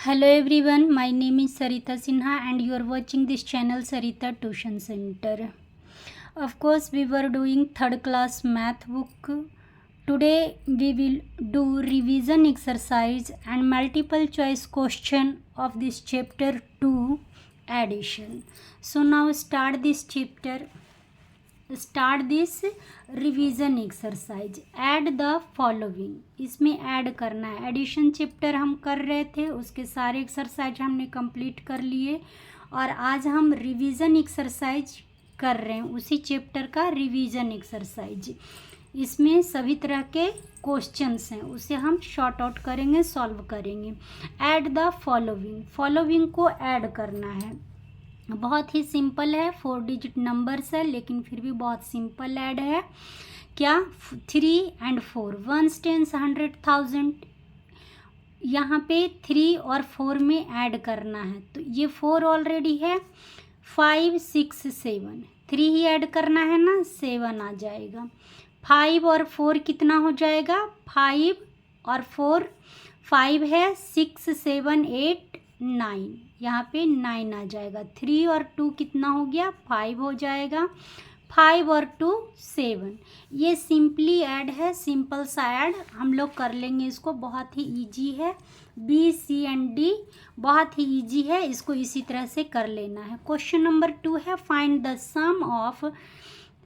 Hello everyone, my name is Sarita Sinha and you are watching this channel Sarita Tuition Center. Of course, we were doing third class math book. Today we will do revision exercise and multiple choice question of this chapter 2 addition. So now start this revision exercise add the following. इसमें add करना है। Addition chapter हम कर रहे थे, उसके सारे exercise हमने कंप्लीट कर लिए और आज हम रिवीजन एक्सरसाइज कर रहे हैं, उसी चैप्टर का रिवीजन एक्सरसाइज। इसमें सभी तरह के क्वेश्चंस हैं, उसे हम शॉर्ट आउट करेंगे, सॉल्व करेंगे। ऐड द फॉलोइंग को ऐड करना है। बहुत ही सिंपल है, 4 डिजिट नंबर्स है लेकिन फिर भी बहुत सिंपल ऐड है। क्या 3 and 4 1s 10s 100,000। यहाँ पे 3 और 4 में ऐड करना है, तो ये 4 ऑलरेडी है। 5 6 7 3 ही ऐड करना है ना, 7 आ जाएगा। 5 और 4 कितना हो जाएगा? 5 और 4 5 है, 6 7 8 9, यहाँ पे 9 आ जाएगा। 3 और 2 कितना हो गया? 5 हो जाएगा। 5 और 2 7। ये सिंपली ऐड है, सिंपल सा ऐड हम लोग कर लेंगे। इसको बहुत ही इजी है, बी सी एंड डी बहुत ही इजी है, इसको इसी तरह से कर लेना है। क्वेश्चन नंबर 2 है, find the sum of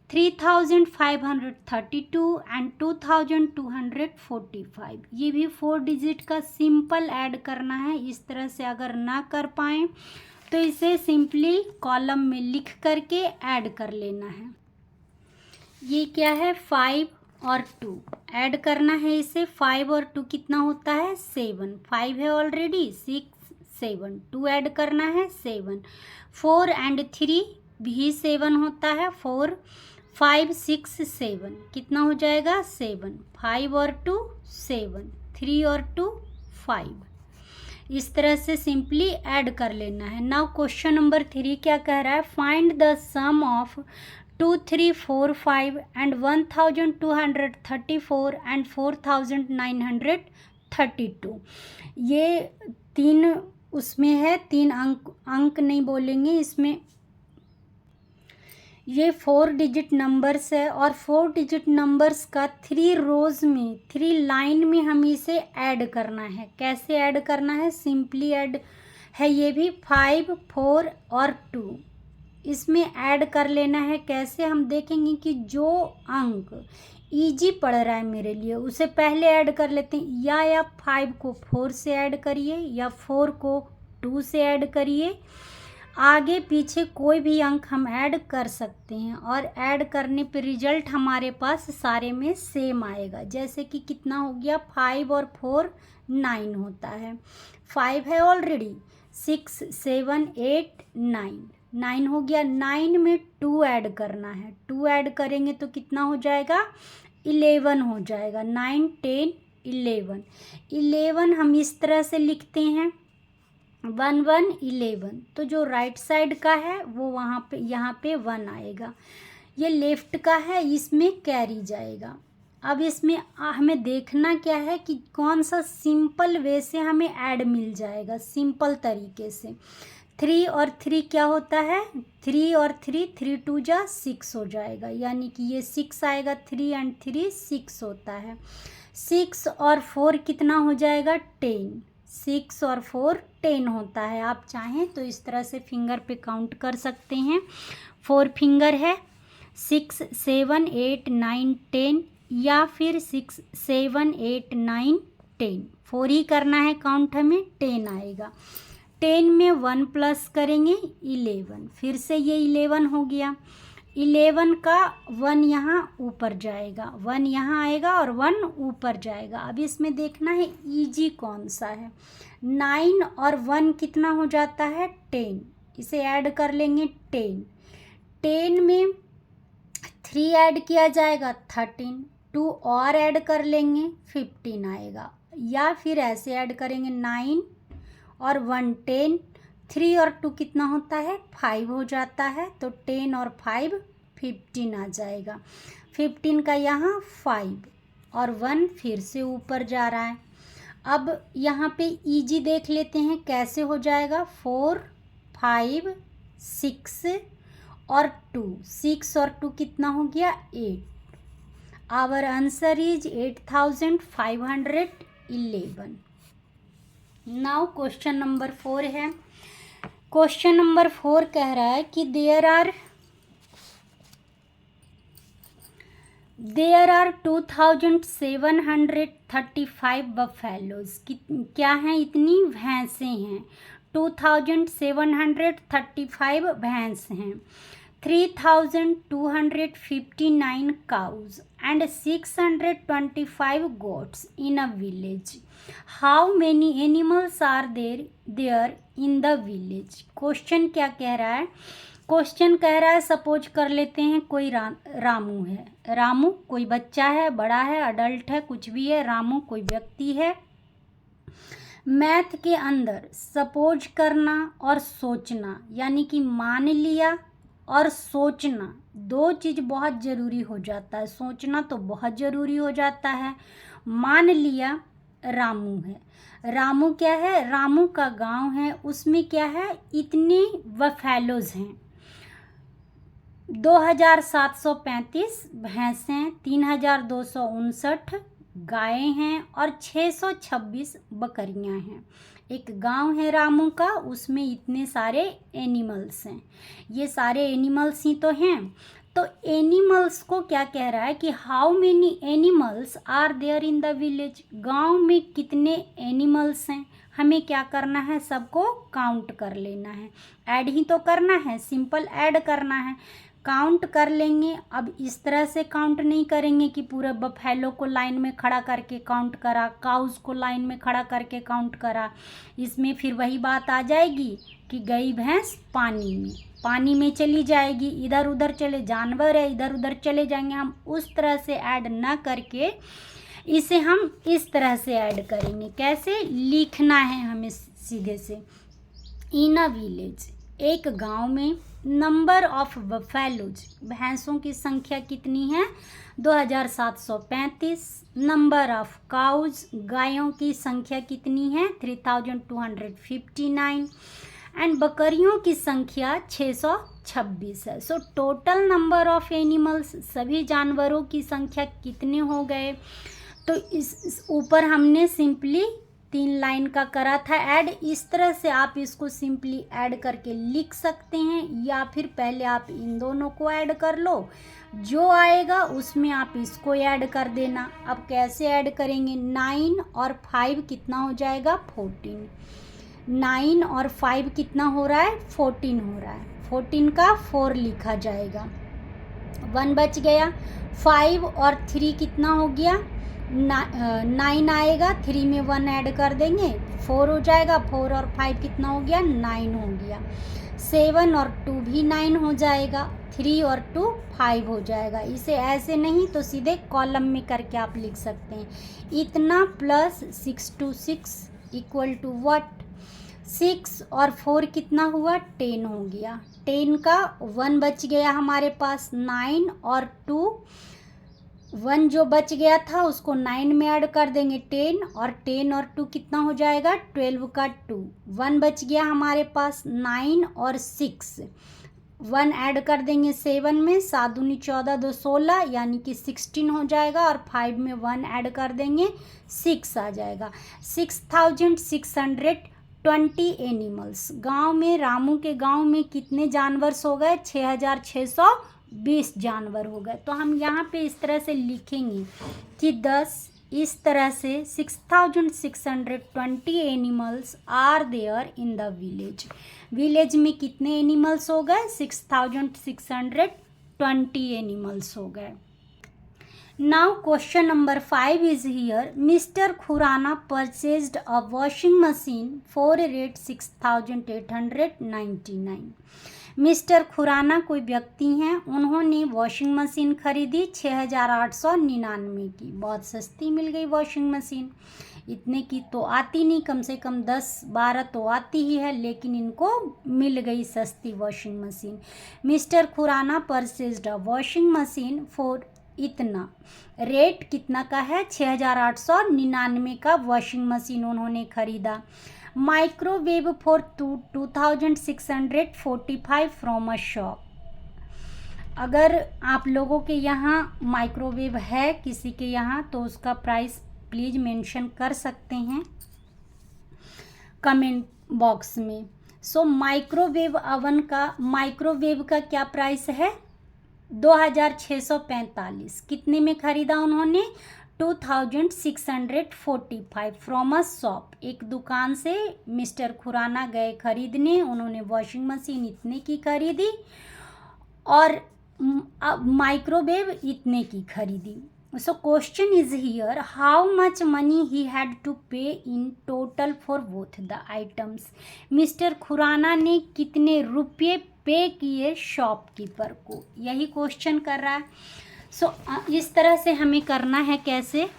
3532 and 2245। ये भी 4 डिजिट का सिंपल ऐड करना है। इस तरह से अगर ना कर पाएँ तो इसे सिंपली कॉलम में लिख करके ऐड कर लेना है। ये क्या है? 5 और 2 ऐड करना है इसे। 5 और 2 कितना होता है? 7। 5 है ऑलरेडी, 6 7 2 ऐड करना है 7। 4 and 3 भी 7 होता है। 4 5 6 7 कितना हो जाएगा? 7। 5 और 2 7, 3 और 2 5। इस तरह से सिंपली ऐड कर लेना है। नाउ क्वेश्चन नंबर 3 क्या कह रहा है? Find the sum of 2345 and 1234 and 4932। ये 3 उसमें है, 3 अंक नहीं बोलेंगे इसमें। ये 4 डिजिट नंबर्स है और 4 डिजिट नंबर्स का 3 रोज में 3 लाइन में हम इसे ऐड करना है। कैसे ऐड करना है? सिंपली ऐड है ये भी। 5 4 और 2 इसमें ऐड कर लेना है। कैसे? हम देखेंगे कि जो अंक इजी पड़ रहा है मेरे लिए उसे पहले ऐड कर लेते हैं। या 5 को 4 से ऐड करिए या 4 को 2 से ऐड करिए। आगे पीछे कोई भी अंक हम ऐड कर सकते हैं और ऐड करने पे रिजल्ट हमारे पास सारे में सेम आएगा। जैसे कि कितना हो गया? 5 और 4 9 होता है। 5 है ऑलरेडी, 6 7 8 9 9 हो गया। 9 में 2 ऐड करना है। 2 ऐड करेंगे तो कितना हो जाएगा? 11 हो जाएगा। 9 10 11 11 हम इस तरह से लिखते हैं 1 1 11। तो जो राइट साइड का है वो वहाँ पे यहाँ पे 1 आएगा। ये लेफ्ट का है, इसमें कैरी जाएगा। अब इसमें हमें देखना क्या है कि कौन सा सिंपल वे से हमें ऐड मिल जाएगा, सिंपल तरीके से। 3 और 3 क्या होता है? 3 और 3 3 2 जा 6 हो जाएगा, यानी कि ये 6 आएगा। 3 and 3 6 होता है। 6 और 4 कितना हो जाएगा? 10। 6 और 4 10 होता है। आप चाहें तो इस तरह से फिंगर पे काउंट कर सकते हैं। 4 फिंगर है, 6 7 8 9 10 या फिर 6 7 8 9 10। 4 ही करना है काउंट, हमें 10 आएगा। 10 में 1 प्लस करेंगे 11, फिर से ये 11 हो गया। 11 का 1 यहाँ ऊपर जाएगा, 1 यहाँ आएगा और 1 ऊपर जाएगा। अब इसमें देखना है इजी कौन सा है। 9 और 1 कितना हो जाता है? 10। इसे ऐड कर लेंगे 10। 10 में 3 ऐड किया जाएगा 13, 2 और ऐड कर लेंगे 15 आएगा। या फिर ऐसे ऐड करेंगे 9 और 1 10, 3 और 2 कितना होता है? 5 हो जाता है। तो 10 और 5 15 आ जाएगा। 15 का यहाँ 5 और 1 फिर से ऊपर जा रहा है। अब यहाँ पे ईजी देख लेते हैं कैसे हो जाएगा। 4 5 6 और 2, 6 और 2 कितना हो गया 8। Our answer is 8511। Now question number 4 है। क्वेश्चन नंबर 4 कह रहा है कि देयर आर 2735 बफेलोज। क्या हैं, इतनी भैंसें हैं। 2735 भैंस हैं। 3259 cows and 625 goats in a village. How many animals are there in the village? Question क्या कह रहा है? क्वेश्चन कह रहा है, सपोज कर लेते हैं कोई रामू है। रामू कोई बच्चा है, बड़ा है, अडल्ट है, कुछ भी है। रामू कोई व्यक्ति है। मैथ के अंदर सपोज करना और सोचना, यानी कि मान लिया और सोचना, दो चीज़ बहुत ज़रूरी हो जाता है। सोचना तो बहुत ज़रूरी हो जाता है। मान लिया रामू है। रामू क्या है? रामू का गांव है, उसमें क्या है, इतने बफेलोज हैं। 2735 भैंसें, 3259 गायें हैं और 626 बकरियां हैं। एक गांव है रामू का, उसमें इतने सारे एनिमल्स हैं। ये सारे एनिमल्स ही तो हैं। तो एनिमल्स को क्या कह रहा है कि how many animals are there in the village. गांव में कितने एनिमल्स हैं, हमें क्या करना है, सबको काउंट कर लेना है। ऐड ही तो करना है, सिंपल ऐड करना है। काउंट कर लेंगे। अब इस तरह से काउंट नहीं करेंगे कि पूरे बफेलो को लाइन में खड़ा करके काउंट करा, काउस को लाइन में खड़ा करके काउंट करा। इसमें फिर वही बात आ जाएगी कि गई भैंस पानी में चली जाएगी, इधर उधर चले, जानवर है इधर उधर चले जाएंगे। हम उस तरह से ऐड ना करके इसे हम इस तरह से ऐड करेंगे। कैसे लिखना है हमें सीधे से। इन अ विलेज, एक गांव में, नंबर ऑफ बफेलोज, भैंसों की संख्या कितनी है 2735। नंबर ऑफ काउज, गायों की संख्या कितनी है 3259 एंड बकरियों की संख्या 626 है। So total number of animals, सभी जानवरों की संख्या कितने हो गए। तो इस ऊपर हमने सिंपली 3 लाइन का करा था ऐड। इस तरह से आप इसको सिंपली ऐड करके लिख सकते हैं, या फिर पहले आप इन दोनों को ऐड कर लो, जो आएगा उसमें आप इसको ऐड कर देना। अब कैसे ऐड करेंगे, 9 और 5 कितना हो जाएगा 14। 9 और 5 कितना हो रहा है 14 हो रहा है। 14 का 4 लिखा जाएगा, 1 बच गया। 5 और 3 कितना हो गया 9 आएगा, 3 में 1 ऐड कर देंगे 4 हो जाएगा। 4 और 5 कितना हो गया 9 हो गया। 7 और 2 भी 9 हो जाएगा। 3 और 2 5 हो जाएगा। इसे ऐसे नहीं तो सीधे कॉलम में करके आप लिख सकते हैं। इतना plus 6 to 6 equal to what, 6 और 4 कितना हुआ 10 हो गया। 10 का 1 बच गया हमारे पास। 9 और 2, 1 जो बच गया था उसको 9 में ऐड कर देंगे 10, और 10 और 2 कितना हो जाएगा 12 का 2। 1 बच गया हमारे पास। 9 और 6, 1 ऐड कर देंगे 7 में, 7 दूनी 14 2 16, यानी कि 16 हो जाएगा। और 5 में 1 ऐड कर देंगे 6 आ जाएगा। 6620 एनिमल्स। गांव में, रामू के गांव में कितने जानवर हो गए 6620 जानवर हो गए। तो हम यहाँ पे इस तरह से लिखेंगे कि 10, इस तरह से 6620 animals are there in the village. Village में कितने एनिमल्स हो गए 6620 एनिमल्स हो गए। Now question number 5 is here. Mr. Khurana purchased a washing machine for a rate 6899. Mister Khurana कोई व्यक्ति हैं, उन्होंने वॉशिंग मशीन खरीदी 6899 की। बहुत सस्ती मिल गई वॉशिंग मशीन। इतने की तो आती नहीं, कम से कम 10-12 तो आती ही है, लेकिन इनको मिल गई सस्ती washing machine. Mister Khurana purchased a washing machine for इतना। रेट कितना का है? 6,899 का वॉशिंग मशीन उन्होंने खरीदा। Microwave for 2,645 from a shop. अगर आप लोगों के यहाँ माइक्रोवेव है किसी के यहाँ तो उसका प्राइस प्लीज़ मेंशन कर सकते हैं कमेंट बॉक्स में। सो माइक्रोवेव का क्या प्राइस है? 2,645। कितने में खरीदा उन्होंने? 2,645 फ्रॉम अ शॉप। एक दुकान से मिस्टर खुराना गए खरीदने, उन्होंने वॉशिंग मशीन इतने की खरीदी और माइक्रोवेव इतने की खरीदी। So question is here, how much money he had to pay in total for both the items. Mister Khurana ने कितने रुपये पे किए शॉपकीपर को, यही क्वेश्चन कर रहा है। सो इस तरह से हमें करना है। कैसे?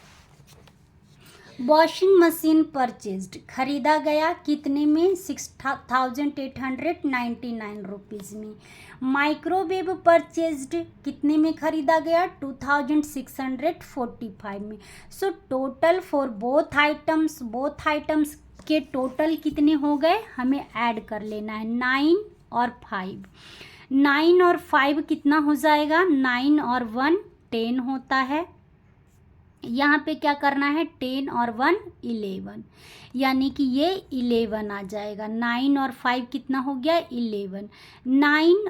वॉशिंग मशीन परचेज्ड, खरीदा गया कितने में? 6,899 रुपीज़ में। माइक्रोवेव परचेज्ड कितने में खरीदा गया? 2,645 में। So total for both items के टोटल कितने हो गए हमें ऐड कर लेना है। 9 और 5, 9 और 5 कितना हो जाएगा? 9 और 1 10 होता है। यहाँ पे क्या करना है? 10 और 1 11, यानी कि ये 11 आ जाएगा। 9 और 5 कितना हो गया? 11। 9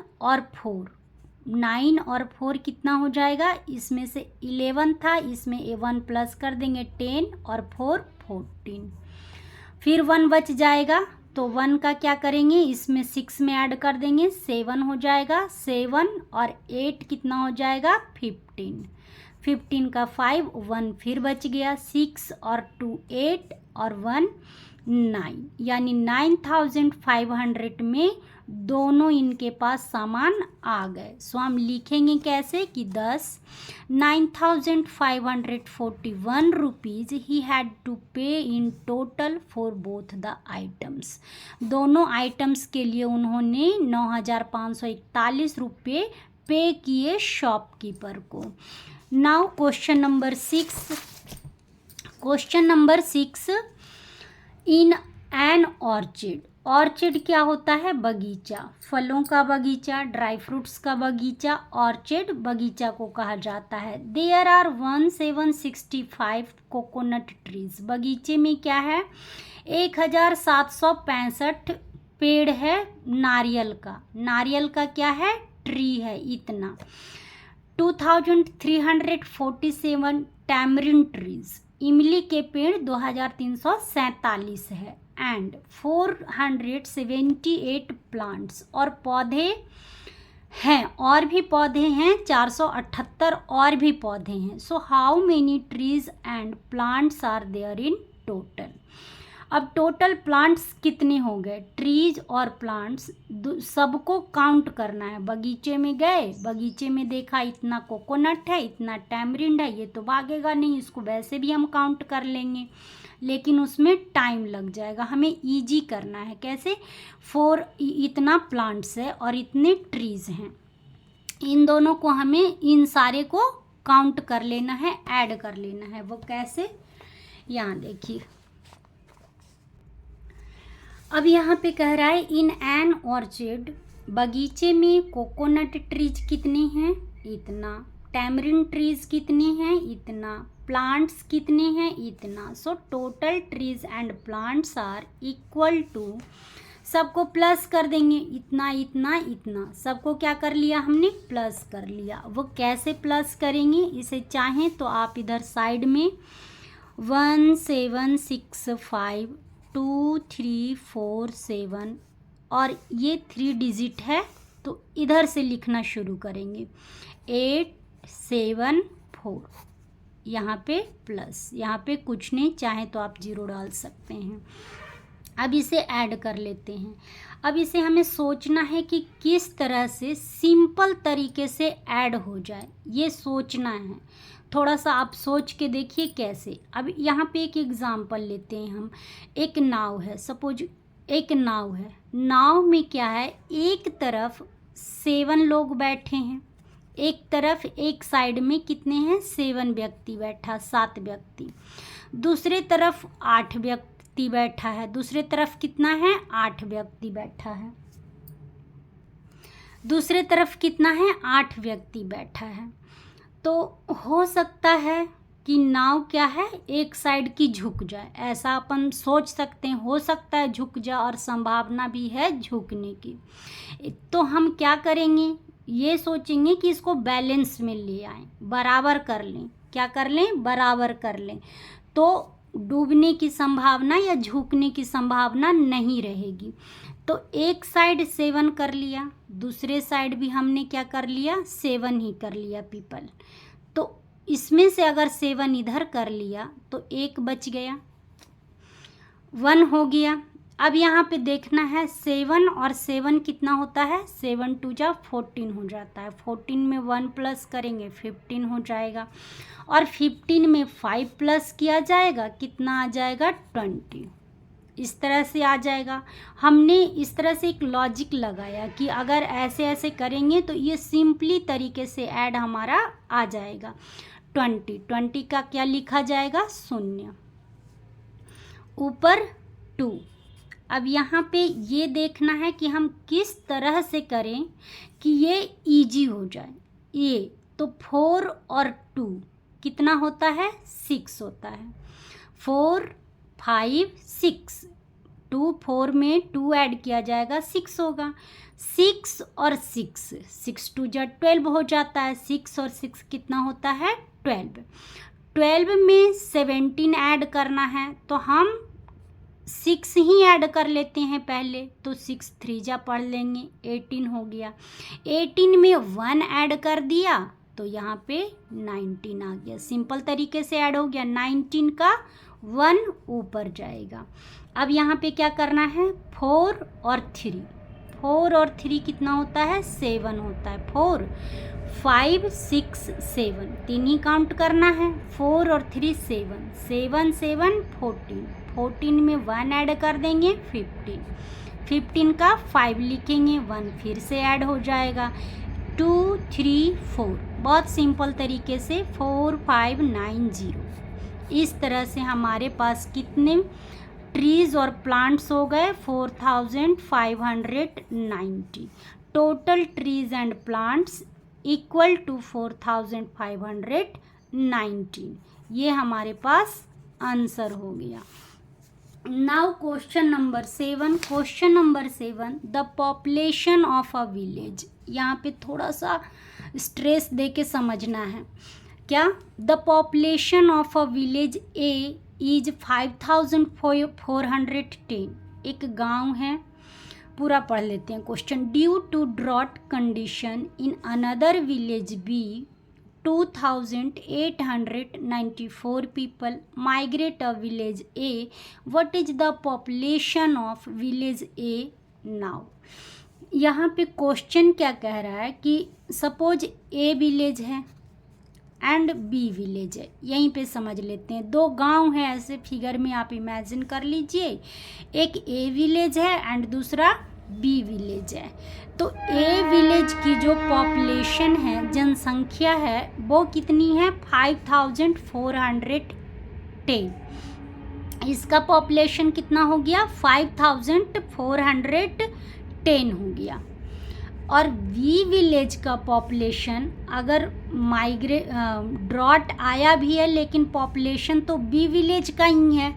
और 4 कितना हो जाएगा? इसमें से 11 था, इसमें 1 प्लस कर देंगे 10 और 4 14। फिर 1 बच जाएगा तो 1 का क्या करेंगे? इसमें 6 में ऐड कर देंगे, 7 हो जाएगा। 7 और 8 कितना हो जाएगा? 15। 15 का 5, 1 फिर बच गया। 6 और 2 8 और 1 9, यानी 9,500 में दोनों इनके पास सामान आ गए। सो हम लिखेंगे कैसे कि 9,541 rupees he had to pay in total for both the items. दोनों आइटम्स के लिए उन्होंने 9,541 रुपये पे किए शॉपकीपर को। Now question number 6, in an orchid. Orchid क्या होता है? बगीचा, फलों का बगीचा, ड्राई फ्रूट्स का बगीचा, ऑर्चिड बगीचा को कहा जाता है। There are 1765 coconut trees. बगीचे में क्या है? 1,765 पेड़ है नारियल का। नारियल का क्या है? ट्री है इतना। 2,347 टैमरिन ट्रीज। इमली के पेड़ 2,347 है। एंड 478 प्लांट्स, और पौधे हैं, और भी पौधे हैं 478 और भी पौधे हैं। So how many trees and plants are there in total. अब टोटल प्लांट्स कितने हो गए? ट्रीज और प्लांट्स सबको काउंट करना है। बगीचे में गए, बगीचे में देखा इतना कोकोनट है, इतना टैमरिंड है, ये तो भागेगा नहीं, इसको वैसे भी हम काउंट कर लेंगे, लेकिन उसमें टाइम लग जाएगा। हमें इजी करना है। कैसे? इतना प्लांट्स है और इतने ट्रीज हैं, इन दोनों को हमें इन सारे को काउंट कर लेना है, ऐड कर लेना है। वो कैसे? यहाँ देखिए, अब यहाँ पे कह रहा है इन एन ऑर्चिड, बगीचे में कोकोनट ट्रीज कितने हैं? इतना। टैमरिन ट्रीज कितने हैं? इतना। प्लांट्स कितने हैं? इतना। So total trees and plants are equal to, सबको प्लस कर देंगे, इतना इतना इतना, सबको क्या कर लिया हमने? प्लस कर लिया। वो कैसे प्लस करेंगे? इसे चाहें तो आप इधर साइड में 1765 2 3 4 7, और ये 3 डिजिट है तो इधर से लिखना शुरू करेंगे 8 7 4, यहाँ पे प्लस, यहाँ पे कुछ नहीं, चाहे तो आप 0 डाल सकते हैं। अब इसे ऐड कर लेते हैं। अब इसे हमें सोचना है कि किस तरह से सिंपल तरीके से ऐड हो जाए, ये सोचना है। थोड़ा सा आप सोच के देखिए कैसे। अब यहाँ पे एक एग्जांपल लेते हैं हम। एक नाव है, सपोज एक नाव है। नाव में क्या है? एक तरफ 7 लोग बैठे हैं, एक तरफ एक साइड में कितने हैं 7 व्यक्ति बैठा, 7 व्यक्ति। दूसरे तरफ 8 व्यक्ति बैठा है, दूसरे तरफ कितना है 8 व्यक्ति बैठा है, दूसरे तरफ कितना है 8 व्यक्ति बैठा है। तो हो सकता है कि नाव क्या है एक साइड की झुक जाए, ऐसा अपन सोच सकते हैं, हो सकता है झुक जाए और संभावना भी है झुकने की। तो हम क्या करेंगे, ये सोचेंगे कि इसको बैलेंस में ले आएं, बराबर कर लें। क्या कर लें, बराबर कर लें, तो डूबने की संभावना या झुकने की संभावना नहीं रहेगी। तो एक साइड 7 कर लिया, दूसरे साइड भी हमने क्या कर लिया 7 ही कर लिया पीपल। तो इसमें से अगर 7 इधर कर लिया तो एक बच गया, 1 हो गया। अब यहाँ पे देखना है 7 और 7 कितना होता है, 7 2 जा 14 हो जाता है, 14 में 1 प्लस करेंगे 15 हो जाएगा, और 15 में 5 प्लस किया जाएगा कितना आ जाएगा 20। इस तरह से आ जाएगा। हमने इस तरह से एक लॉजिक लगाया कि अगर ऐसे ऐसे करेंगे तो ये सिंपली तरीके से ऐड हमारा आ जाएगा। 20 का क्या लिखा जाएगा 0, ऊपर 2। अब यहाँ पे ये देखना है कि हम किस तरह से करें कि ये इजी हो जाए। ये तो 4 और 2 कितना होता है 6 होता है, 4 5 6, 2 4 में 2 ऐड किया जाएगा 6 होगा, 6 और 6, 6 2 जा 12 हो जाता है, 6 और 6 कितना होता है 12। 12 में 17 ऐड करना है तो हम 6 ही ऐड कर लेते हैं पहले, तो 6 3 जा पढ़ लेंगे 18 हो गया। 18 में 1 ऐड कर दिया तो यहाँ पे 19 आ गया, सिंपल तरीके से ऐड हो गया। 19 का 1 ऊपर जाएगा। अब यहाँ पे क्या करना है 4 और 3, 4 और 3 कितना होता है 7 होता है, 4 5 6 7 तीन ही काउंट करना है, 4 और 3 7 7 7 14, 14 में 1 ऐड कर देंगे 15, 15 का 5 लिखेंगे, 1 फिर से ऐड हो जाएगा, 2 3 4। बहुत सिंपल तरीके से 4 5 9 0। इस तरह से हमारे पास कितने ट्रीज और प्लांट्स हो गए 4590। Total trees and plants equal to 4519। ये हमारे पास आंसर हो गया। Now question number 7। Question number 7, the population of a village. यहाँ पे थोड़ा सा स्ट्रेस दे के समझना है। क्या, the population of a village A is 5410। एक गांव है, पूरा पढ़ लेते हैं question. Due to drought condition in another village B 2894 people migrate a village A. What is the population of village A now? यहाँ पे क्वेश्चन क्या कह रहा है कि सपोज ए विलेज है एंड बी विलेज है। यहीं पे समझ लेते हैं, दो गांव है, ऐसे फिगर में आप इमेजिन कर लीजिए। एक ए विलेज है एंड दूसरा बी विलेज है। तो ए विलेज की जो पॉपुलेशन है, जनसंख्या है, वो कितनी है 5410। इसका पॉपुलेशन कितना हो गया 5410 हो गया। और बी विलेज का पॉपुलेशन, अगर ड्रॉट आया भी है लेकिन पॉपुलेशन तो बी विलेज का ही है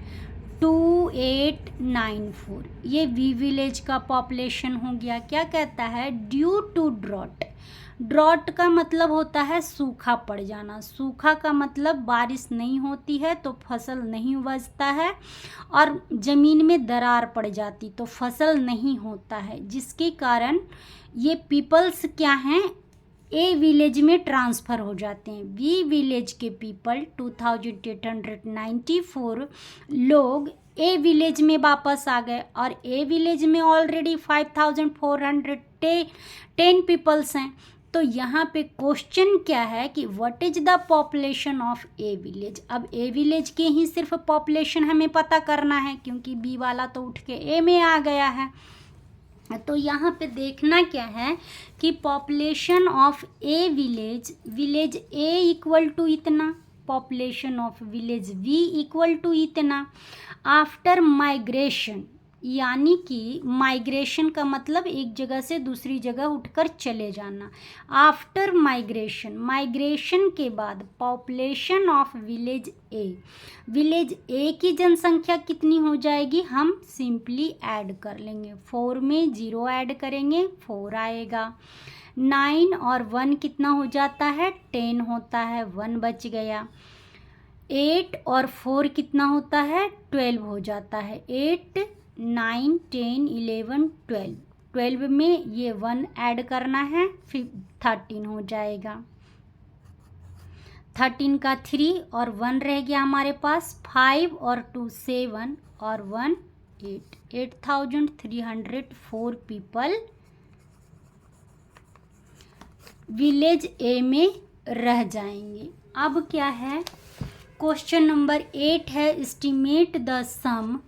2894। ये बी विलेज का पॉपुलेशन हो गया। क्या कहता है, ड्यू टू ड्रॉट। ड्रॉट का मतलब होता है सूखा पड़ जाना। सूखा का मतलब बारिश नहीं होती है तो फसल नहीं उपजता है, और ज़मीन में दरार पड़ जाती तो फसल नहीं होता है, जिसके कारण ये पीपल्स क्या हैं ए विलेज में ट्रांसफ़र हो जाते हैं। बी विलेज के पीपल 2894 लोग ए विलेज में वापस आ गए, और ए विलेज में ऑलरेडी 5410 पीपल्स हैं। तो यहाँ पे क्वेश्चन क्या है कि what is the population of a village. अब ए विलेज के ही सिर्फ पॉपुलेशन हमें पता करना है, क्योंकि बी वाला तो उठ के ए में आ गया है। तो यहाँ पे देखना क्या है कि population of a village A equal to इतना, population of village B equal to इतना। आफ्टर माइग्रेशन, यानी कि माइग्रेशन का मतलब एक जगह से दूसरी जगह उठकर चले जाना। आफ्टर माइग्रेशन के बाद पॉपुलेशन ऑफ विलेज ए की जनसंख्या कितनी हो जाएगी, हम सिंपली ऐड कर लेंगे। 4 में 0 ऐड करेंगे 4 आएगा। 9 और 1 कितना हो जाता है, 10 होता है, 1 बच गया। 8 और 4 कितना होता है, 12 हो जाता है। 8 9 10 11 12, 12 में ये 1 ऐड करना है, फिर 13 हो जाएगा। 13 का 3 और 1 रह गया हमारे पास। 5 और 2 7 और 1 8, 8304 पीपल विलेज ए में रह जाएंगे। अब क्या है, क्वेश्चन नंबर 8 है, एस्टिमेट द सम।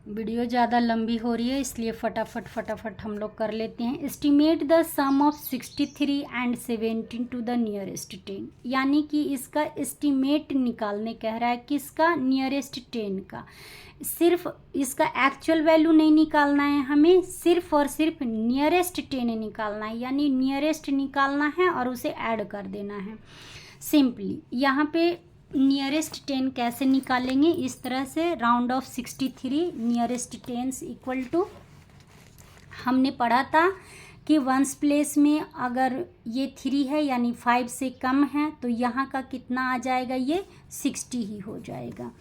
वीडियो ज़्यादा लंबी हो रही है इसलिए फटाफट हम लोग कर लेते हैं। Estimate the sum of 63 and 17 to the nearest 10, यानी कि इसका एस्टिमेट निकालने कह रहा है, किसका, नियरेस्ट 10 का। सिर्फ इसका एक्चुअल वैल्यू नहीं निकालना है हमें, सिर्फ और सिर्फ नियरेस्ट 10 निकालना है, यानी नियरेस्ट निकालना है और उसे ऐड कर देना है सिंपली। यहाँ पे नियरेस्ट 10 कैसे निकालेंगे, इस तरह से round off 63 nearest 10 equal to, हमने पढ़ा था कि वंस प्लेस में अगर ये 3 है यानी 5 से कम है तो यहाँ का कितना आ जाएगा, ये 60 ही हो जाएगा,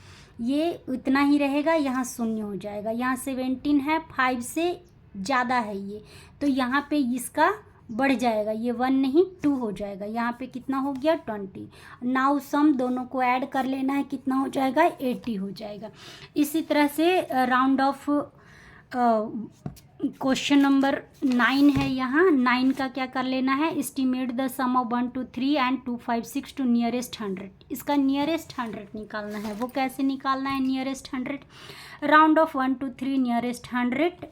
ये उतना ही रहेगा, यहाँ 0 हो जाएगा। यहाँ 17 है, 5 से ज़्यादा है ये, तो यहाँ पे इसका बढ़ जाएगा, ये 1 नहीं 2 हो जाएगा। यहाँ पे कितना हो गया, 20। नाउ सम दोनों को ऐड कर लेना है, कितना हो जाएगा, 80 हो जाएगा। इसी तरह से राउंड ऑफ क्वेश्चन नंबर 9 है, यहाँ 9 का क्या कर लेना है, estimate the sum of 1 2 3 and 2 5 6 to nearest 100। इसका नियरेस्ट 100 निकालना है, वो कैसे निकालना है nearest 100, round of 1 2 3 nearest 100।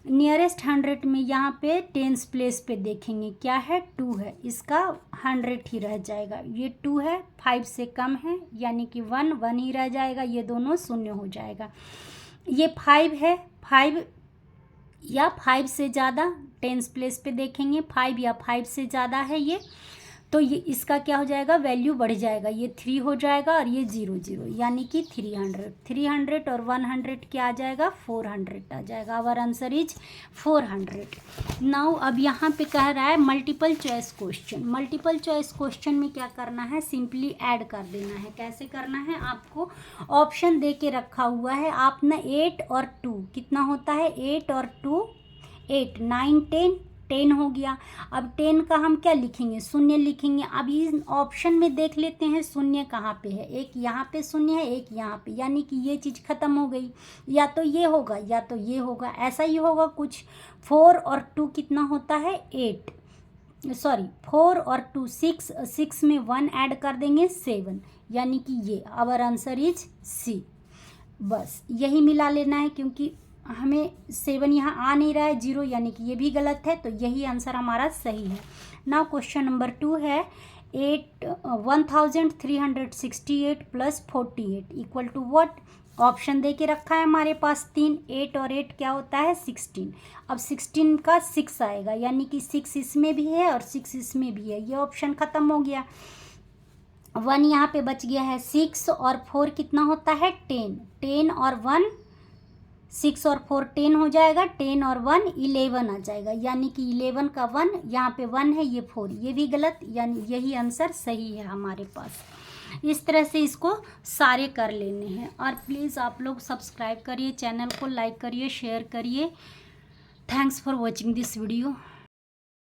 Nearest 100 में यहाँ पे टेंस प्लेस पे देखेंगे क्या है, 2 है, इसका 100 ही रह जाएगा। ये 2 है, 5 से कम है यानी कि 1 ही रह जाएगा, ये दोनों 0 हो जाएगा। ये 5 है, 5 या 5 से ज़्यादा, टेंस प्लेस पे देखेंगे 5 या 5 से ज़्यादा है ये, तो ये इसका क्या हो जाएगा, वैल्यू बढ़ जाएगा, ये 3 हो जाएगा और ये 0 0, यानी कि 300 और 100 क्या आ जाएगा, 400 आ जाएगा। Our answer is 400। नाउ अब यहाँ पे कह रहा है multiple choice question. Multiple choice question में क्या करना है, सिंपली ऐड कर देना है। कैसे करना है, आपको ऑप्शन दे के रखा हुआ है, आप ना 8 और 2 कितना होता है, 8 और 2 8 9 10 10 हो गया। अब 10 का हम क्या लिखेंगे, 0 लिखेंगे। अब इस ऑप्शन में देख लेते हैं 0 कहाँ पे है, एक यहाँ पे 0 है, एक यहाँ पे, यानी कि ये चीज़ ख़त्म हो गई, या तो ये होगा या तो ये होगा, ऐसा ही होगा कुछ। 4 और 2 कितना होता है, 4 और 2 6 में 1 ऐड कर देंगे 7, यानी कि ये आवर आंसर इज सी। बस यही मिला लेना है, क्योंकि हमें 7 यहाँ आ नहीं रहा है, 0, यानी कि ये भी गलत है, तो यही आंसर हमारा सही है। नाउ क्वेश्चन नंबर 2 है 1368 plus 48 equal to what. Option दे के रखा है हमारे पास 3, 8 और 8 क्या होता है, 16। अब 16 का 6 आएगा, यानी कि 6 इसमें भी है और 6 इसमें भी है, ये ऑप्शन ख़त्म हो गया। 1 यहाँ पे बच गया है, 6 और 4 कितना होता है, 10 और 1 6 और 4 10 हो जाएगा, 10 और 1 11 आ जाएगा, यानी कि 11 का 1 यहाँ पे 1 है, ये 4, ये भी गलत, यानी यही आंसर सही है हमारे पास। इस तरह से इसको सारे कर लेने हैं। और प्लीज़ आप लोग सब्सक्राइब करिए, चैनल को लाइक करिए, शेयर करिए। Thanks for watching this video.